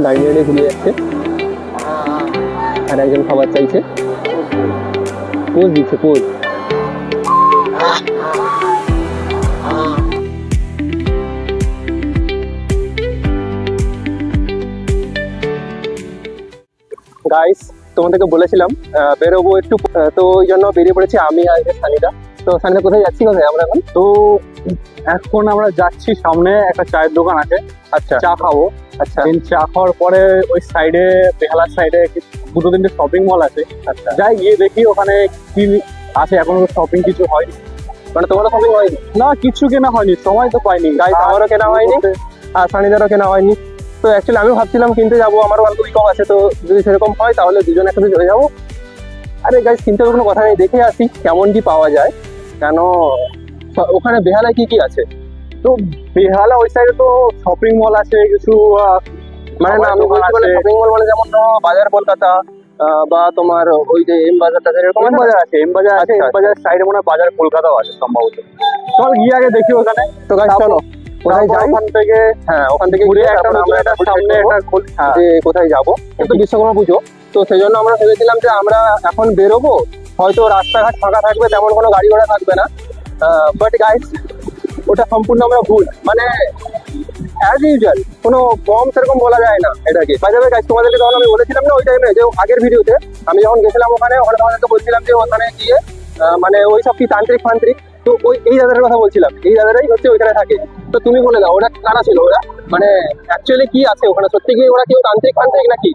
দাঁড়িয়ে দাঁড়িয়ে ঘুরে যাচ্ছে আর একজন খাবার চাইছে, পোজ দিচ্ছে পোজ। গাইস তোমাদেরকে বলেছিলাম বেরোবো একটু, তো ওই জন্য বেরিয়ে পড়েছি আমি আর সানিদা। তো সানিদা কোথায় যাচ্ছি, কোথায় আমরা এখন? তো এখন আমরা যাচ্ছি, সামনে একটা চায়ের দোকান আছে, আচ্ছা চা খাবো। আচ্ছা চা খাওয়ার পরে ওই সাইডে, বেহালার সাইডে দুটো তিনটে শপিং মল আছে, আচ্ছা যাই গিয়ে দেখি ওখানে কি আছে। এখনো শপিং কিছু হয়নি, মানে তোমারও শপিং হয়নি? না কিছু কেনা হয়নি, সময় তো পাইনি। গাইস আমারও কেনা হয়নি আর সানিদারও কেনা হয়নি। তো অ্যাকচুয়ালি আমি ভাবছিলাম কিনতে যাবো, আমারও অল্প কম আছে, তো যদি সেরকম হয় তাহলে দুজন একসাথে চলে যাবো। আরে গাইস কিনতে হবে কোনো কথা নেই, দেখে আসি কেমন কি পাওয়া যায়। কেন ওখানে বেহালায় কি কি আছে? তো বেহালা ওই সাইডে তো শপিং মল আছে কিছু, মানে না আমি বলছি মানে শপিং মল মানে যেমন বাজার কলকাতা বা তোমার ওই যে এম বাজারটা এরকম এম বাজার আছে, এম বাজার আছে, আচ্ছা, এম বাজার সাইডে মনে হয় বাজার কলকাতাও আছে সম্ভবত। চল গিয়ে আগে দেখি ওখানে। তো গাইস চলো কোথায় যাই, ওখান থেকে হ্যাঁ ওখান থেকে ঘুরে গিয়ে একটা তারপর আমরা একটা সামনে একটা যে কোথায় যাবো, কিন্তু বিশ্বকর্মা পুজো, তো সেই জন্য আমরা ভেবেছিলাম যে আমরা এখন বেরোবো, হয়তো রাস্তাঘাট ফাঁকা থাকবে, তেমন কোনো গাড়ি ঘোড়া থাকবে না। বাট গাইস ওটা সম্পূর্ণ আমরা ভুল, মানে অ্যাজ ইউজুয়াল কোনো কম সেরকম বলা যায় না এটাকে। বাই দ্য ওয়ে গাইস তোমাদেরকে তখন আমি বলেছিলাম না ওই টাইমে, যে আগের ভিডিওতে আমি যখন গেছিলাম ওখানে তোমাদেরকে বলছিলাম যে ওখানে গিয়ে মানে ওই সব কি তান্ত্রিক ফান্ত্রিক, তো ওই এই দাদাটার কথা বলছিলাম, এই দাদারাই হচ্ছে ওইখানে থাকে। তো তুমি বলে দাও ওরা কারা ছিল, ওরা মানে অ্যাকচুয়ালি কি আছে ওখানে, সত্যি কি ওরা কেউ তান্ত্রিক ফান্ত্রিক নাকি?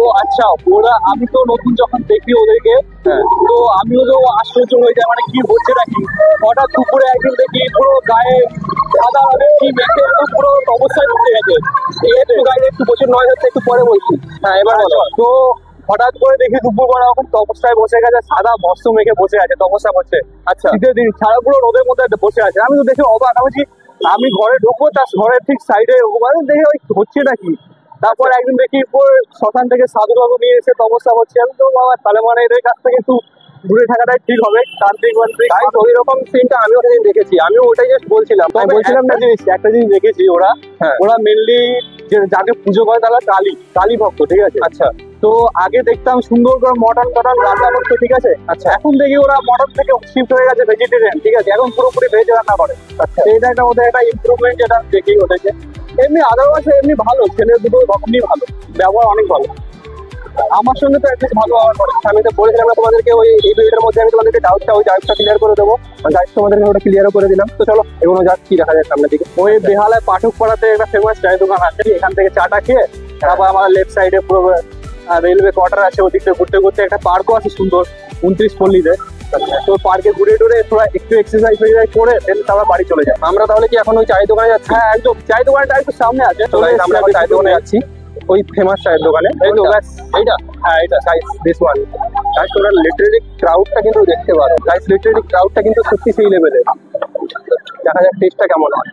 ও আচ্ছা, ওরা আমি তো নতুন যখন দেখি ওদেরকে, তো আমিও তো আশ্চর্য হয়ে যায়, মানে কি হচ্ছে নাকি। হঠাৎ দুপুরে একদিন দেখি পুরো গায়ে সাদা রঙের কি মেখে একদম পুরো অবস্থায় উঠে গেছে। একটু গাইড একটু প্রচুর নয় হচ্ছে, একটু পরে বলছি। হ্যাঁ এবার বলো। তো হঠাৎ করে দেখি দুপুরবেলা ওরকম তপস্যায় বসে গেছে, সাদা বস্ত্র মেখে বসে আছে, তপস্যা করছে। আচ্ছা শীতের দিন সারা পুরো রোদের মধ্যে বসে আছে। আমি তো দেখে অবাক, আমি ঘরে ঢুকবো, তার ঘরের ঠিক সাইডে দেখে ওই হচ্ছে নাকি। তারপর একদিন দেখি শ্মশান থেকে সাধু বাবু নিয়ে এসে তপস্যা করছে। আমি তো বাবা তাহলে মানে এদের কাছ থেকে একটু দূরে থাকাটাই ঠিক হবে, তান্ত্রিক মান্ত্রিক। ওই রকম সিনটা আমিও সেদিন দেখেছি, আমিও ওটাই জাস্ট বলছিলাম। আমি বলছিলাম না জিনিস, একটা জিনিস দেখেছি, ওরা মেনলি যাকে পুজো করে তারা কালী ভক্ত, ঠিক আছে। আচ্ছা তো আগে দেখতাম সুন্দর করে মটন রান্না করতে, ঠিক আছে। আচ্ছা এখন দেখি ওরা মটন থেকে শিফট হয়ে গেছে ভেজিটেরিয়ান, ঠিক আছে। এখন পুরোপুরি ভেজ রান্না করে। আচ্ছা এটা একটা ওদের একটা ইমপ্রুভমেন্ট, যেটা দেখি ওদেরকে। এমনি আদারওয়াইজ এমনি ভালো, ছেলে দুটো এমনি ভালো, ব্যবহার অনেক ভালো। আমার সঙ্গে তো অ্যাটলিস্ট ভালো ব্যবহার করে। আমি তো বলেছিলাম না তোমাদেরকে ওই এই ভিডিওর মধ্যে আমি তোমাদেরকে ডাউটটা ক্লিয়ার করে দেবো, গাইড তোমাদেরকে ওটা ক্লিয়ারও করে দিলাম। তো চলো এগুলো যাক কি দেখা যায় সামনের দিকে। ওই বেহালায় পাঠক পাড়াতে একটা ফেমাস চায়ের দোকান আছে, এখান থেকে চাটা খেয়ে তারপর আমার লেফট সাইডে পুরো রেলওয়ে কোয়ার্টার আছে, ওদিকটা ঘুরতে ঘুরতে একটা পার্কও আছে সুন্দর 29 পল্লীতে। তো পার্কে ঘুরে টুরে থোড়া একটু এক্সারসাইজ করে তারপর বাড়ি চলে যায়। আমরা তাহলে কি এখন ওই চায়ের দোকানে যাচ্ছি? হ্যাঁ একদম, চায়ের দোকানটা একটু সামনে আছে। তো guys, আমরা এখন চায়ের দোকানে যাচ্ছি, ওই ফেমাস চায়ের দোকানে। এই তো ব্যাস, এইটা, হ্যাঁ এটা গাইস দিস ওয়ান। গাইস তোমরা লিটারেলি ক্রাউডটা কিন্তু দেখতে পারো, গাইস লিটারেলি ক্রাউডটা কিন্তু সত্যি সেই লেভেলের। দেখা যাক টেস্টটা কেমন হয়।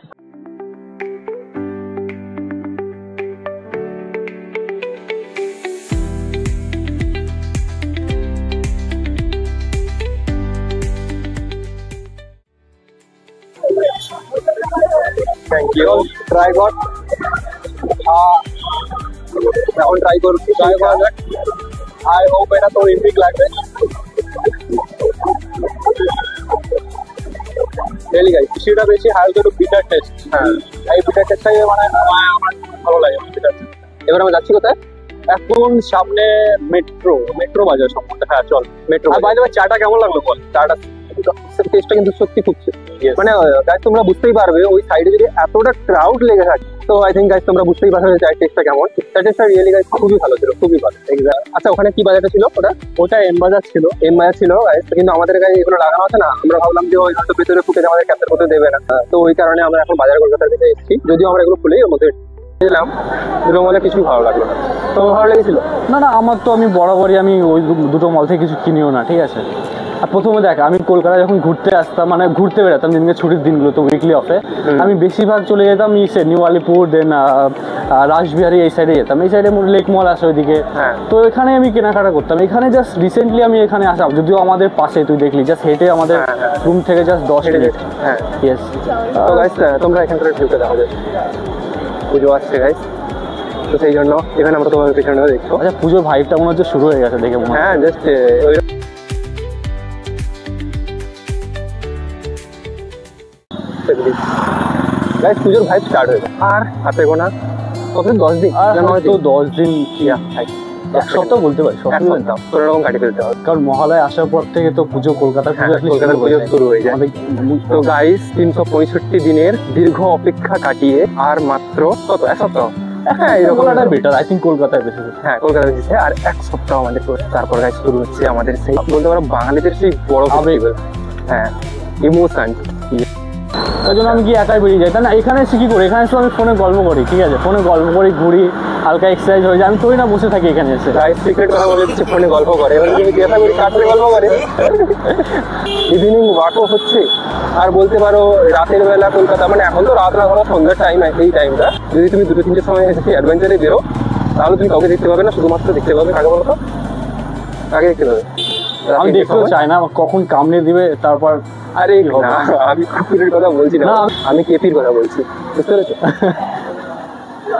থ্যাংক ইউ, ট্রাই কর। এখন ট্রাই করছি, ট্রাই করা যাক। আই হোপ এটা তো ইউনিক লাগবে। রিয়েলি গাইস কিছুটা বেশি হালকা একটু বিটার টেস্ট। হ্যাঁ এই বিটার টেস্টটাই মানে আমার ভালো লাগে। এবার আমরা যাচ্ছি কোথায়? এখন সামনে মেট্রো বাজার সম্বন্ধে। হ্যাঁ চল মেট্রো। আর বাইরে চাটা কেমন লাগলো বল? চাটা টেস্টটা কিন্তু সত্যি খুব মানে গাইস তোমরা বুঝতেই পারবে ওই সাইডে যদি এতটা ক্রাউড লেগে থাকে, তো আই থিঙ্ক গাইস তোমরা বুঝতেই পারবে চায়ের টেস্টটা কেমন। চায়ের টেস্টটা রিয়েলি গাইস খুবই ভালো ছিল, খুবই ভালো। আচ্ছা ওখানে কি বাজারটা ছিল? ওটা এম বাজার ছিল। এম বাজার ছিল গাইস, কিন্তু আমাদের গায়ে এগুলো লাগানো আছে না, আমরা ভাবলাম যে ওই হয়তো ভেতরে ফুটে আমাদের ক্যাপচার করতে দেবে না, তো ওই কারণে আমরা এখন বাজার কলকাতার দিকে এসেছি। যদিও আমরা এগুলো খুলেই ওর মধ্যে দিলাম, দুটো মলে কিছুই ভালো লাগলো না। তোমার ভালো লেগেছিল? না আমার তো আমি বরাবরই আমি ওই দুটো মল থেকে কিছু কিনিও না, ঠিক আছে। আর প্রথমে দেখ, আমি কলকাতায় যখন ঘুরতে আসতাম, মানে ঘুরতে বেরোতাম যেদিনকে ছুটির দিনগুলো, তো উইকলি অফে আমি বেশিরভাগ চলে যেতাম নিউ আলিপুর, দেন রাসবিহারি, এই সাইডে যেতাম। এই সাইডে লেক মল আসে ওইদিকে, তো এখানে আমি কেনাকাটা করতাম। এখানে জাস্ট রিসেন্টলি আমি এখানে আসলাম, যদিও আমাদের পাশে, তুই দেখলি জাস্ট হেঁটে আমাদের রুম থেকে জাস্ট 10 মিনিট। হ্যাঁ ইয়েস। তো গাইস তোমরা এখান থেকে ভিউটা দেখো, পুজো আসছে গাইস, তো সেই জন্য এখানে আমরা তোমার পেছনে দেখছো। আচ্ছা, পুজোর ভাইবটা মনে হচ্ছে শুরু হয়ে গেছে দেখে মনে হয়। হ্যাঁ, জাস্ট ওই গাইস পুজোর ভাইব স্টার্ট হয়েছে আর হাতে গোনা কত 10 দিন আর হয়তো 10 দিন কি এক সপ্তাহ বলতে পারি, কোনো রকম কাটি ফেলতে হবে, কারণ মহালয় আসার পর থেকে তো পুজো কলকাতার পুজো কলকাতার পুজো শুরু হয়ে যায়। তো গাইস 365 দিনের দীর্ঘ অপেক্ষা কাটিয়ে আর মাত্র কত এক সপ্তাহ, হ্যাঁ এরকম একটা বেটার আই থিঙ্ক কলকাতায় বেশি। হ্যাঁ কলকাতা বেশি, আর এক সপ্তাহ আমাদের তারপর গাইস শুরু হচ্ছে আমাদের সেই বলতে পারো বাঙালিদের সেই বড় ফেস্টিভ্যাল, হ্যাঁ ইমোশন। ওই জন্য আমি কি একাই বেরিয়ে যাই, তাই না? এখানে এসে কি করি, এখানে এসে আমি ফোনে গল্প করি, ঠিক আছে, ফোনে গল্প করি, ঘুরি, হালকা এক্সারসাইজ হয়ে যায়, আমি তোই না বসে থাকি এখানে এসে। গাইস সিক্রেট কথা বলে দিচ্ছি, ফোনে গল্প করে, এবার তুমি দেখা করি কার সাথে গল্প করে। ইভিনিং ওয়াকও হচ্ছে, আর বলতে পারো রাতের বেলা কলকাতা, মানে এখন তো রাত না, হলো সন্ধ্যার টাইম, এই টাইমটা যদি তুমি 2-3টের সময় এসে অ্যাডভেঞ্চারে বেরো তাহলে তুমি কাউকে দেখতে পাবে না, শুধুমাত্র দেখতে পাবে কাকে বলো তো, কাকে দেখতে পাবে? আমি দেখতেও চাই না কখন কামড়ে দিবে, তারপর আরে না, আমি কুকুরের কথা বলছি না, আমি কেপির কথা বলছি, বুঝতে পেরেছো?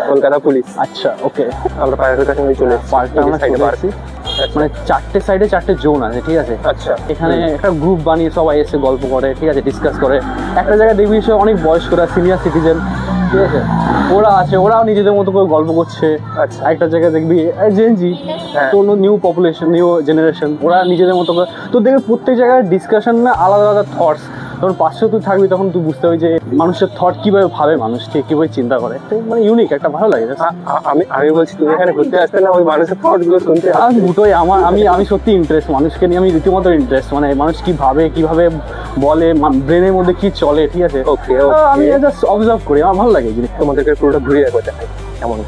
কলকাতা পুলিশ। আচ্ছা ওকে, আমরা পার্কের কাছে চলে এসেছি, পার্কটা আমরা সাইডে পারছি, মানে 4টে সাইডে 4টে জোন আছে, ঠিক আছে। আচ্ছা, এখানে একটা গ্রুপ বানিয়ে সবাই এসে গল্প করে, ঠিক আছে, ডিসকাস করে। একটা জায়গায় দেখবি সে অনেক বয়স্করা, সিনিয়র সিটিজেন, ঠিক আছে, ওরা আছে, ওরাও নিজেদের মতো করে গল্প করছে। আচ্ছা, একটা জায়গায় দেখবি জেনজি, তো নিউ পপুলেশন, নিউ জেনারেশন, ওরা নিজেদের মতো করে, তো দেখবি প্রত্যেক জায়গায় ডিসকাশন না, আলাদা আলাদা থটস। তখন পাশে তুই থাকবি, তখন তুই বুঝতে হবে যে মানুষের থট কিভাবে ভাবে, মানুষ ঠিক কিভাবে চিন্তা করে, তো মানে ইউনিক একটা ভালো লাগে। আমি বলছি তুমি এখানে ঘুরতে আসতে না, ওই মানুষের থট গুলো শুনতে। আমি দুটোই, আমি সত্যি ইন্টারেস্ট, মানুষকে নিয়ে আমি রীতিমতো ইন্টারেস্ট, মানে মানুষ কি ভাবে, কিভাবে বলে, ব্রেনের মধ্যে কি চলে, ঠিক আছে। ওকে, আমি জাস্ট অবজার্ভ করি, আমার ভালো লাগে জিনিস। তোমাদেরকে পুরোটা ঘুরিয়ে একবার দেখাই কেমন।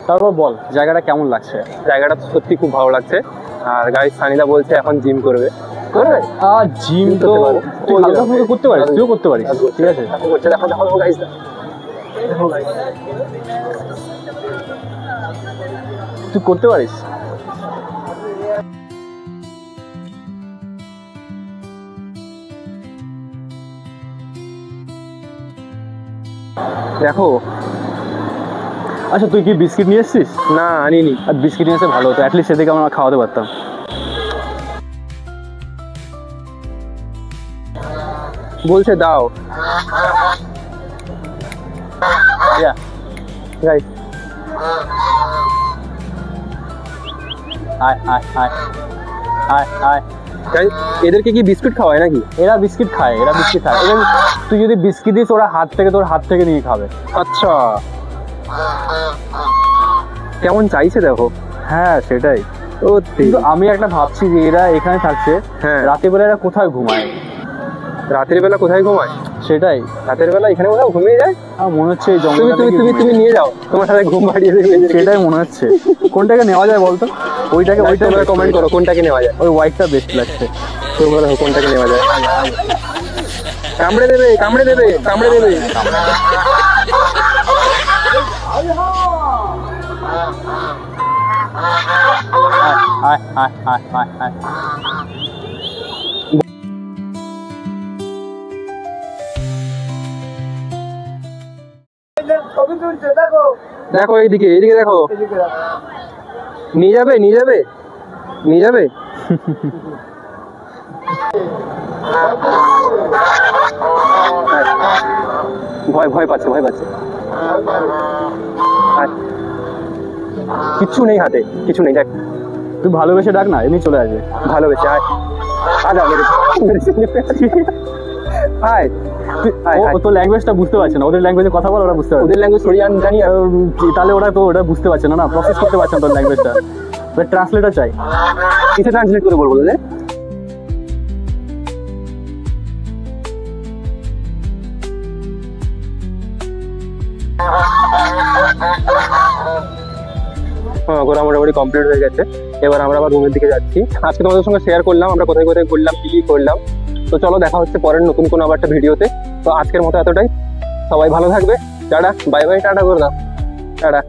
তারপর বল জায়গাটা কেমন লাগছে? জায়গাটা তো সত্যি খুব ভালো লাগছে, আর গাইস সানিদা বলছে এখন জিম করবে। জিম তো তুই হালকা ফুলকা করতে পারিস, তুইও করতে পারিস, ঠিক আছে। দেখো দেখো গাইস, তুই করতে পারিস। দেখো। আচ্ছা তুই কি বিস্কিট নিয়ে এসছিস? না আনিনি। আর বিস্কিট নিয়ে এসে ভালো হতো, অ্যাটলিস্ট সেদিকে আমরা খাওয়াতে পারতাম। বলছে দাও গাইস। আয় আয় আয় আয় আয়। এদেরকে কি বিস্কুট খাওয়ায় নাকি? এরা বিস্কিট খায়, এরা বিস্কিট খায়। এবার তুই যদি বিস্কিট দিস, ওরা তোর হাত থেকে নিয়ে খাবে। আচ্ছা, কেমন চাইছে দেখো। হ্যাঁ সেটাই। ও কিন্তু আমি একটা ভাবছি যে এরা এখানে থাকছে, হ্যাঁ, রাতের বেলা এরা কোথায় ঘুমায়? রাতের বেলা কোথায় ঘুমায়? সেটাই, রাতের বেলা এখানে কোথাও ঘুমিয়ে যায়। আমার মনে হচ্ছে এই জঙ্গলে তুমি নিয়ে যাও, তোমার সাথে ঘুম পাড়িয়ে দেবে। সেটাই মনে হচ্ছে। কোনটাকে নেওয়া যায় বলতো? ওইটাকে কমেন্ট করো কোনটাকে নেওয়া যায়। ওই হোয়াইটটা বেস্ট লাগছে। তোমরা দেখো কোনটাকে নেওয়া যায়। কামড়ে দেবে, কামড়ে দেবে, কামড়ে দেবে। আয় আয় আয় আয় আয়। দেখো এইদিকে, এইদিকে দেখো। নিয়ে যাবে, নিয়ে যাবে, নিয়ে যাবে। ভয় ভয় পাচ্ছে, ভয় পাচ্ছে। কিচ্ছু নেই হাতে, কিছু নেই। দেখ তুই ভালোবেসে ডাক না, এমনি চলে আসবে। ভালোবেসে আয়। আজা হাই। ও তো ল্যাঙ্গুয়েজটা বুঝতে পারছে না, ওদের ল্যাঙ্গুয়েজে কথা বল, ওরা বুঝতে পারছে। ওদের ল্যাঙ্গুয়েজ সরিয়ে জানি, তাহলে ওরা তো ওটা বুঝতে পারছে না, প্রসেস করতে পারছে না তোর ল্যাঙ্গুয়েজটা। ট্রান্সলেটার চাই। কিসে ট্রান্সলেট করে বলবো যে? ঘোরা মোটামুটি কমপ্লিট হয়ে গেছে, এবার আমরা আবার রুমের দিকে যাচ্ছি। আজকে তোমাদের সঙ্গে শেয়ার করলাম আমরা কোথায় কোথায় ঘুরলাম, কি কি করলাম। তো চলো দেখা হচ্ছে পরের নতুন কোনো আবার একটা ভিডিওতে। তো আজকের মতো এতটাই। সবাই ভালো থাকবে। টাটা, বাই বাই, টাটা করে দাও, টাটা।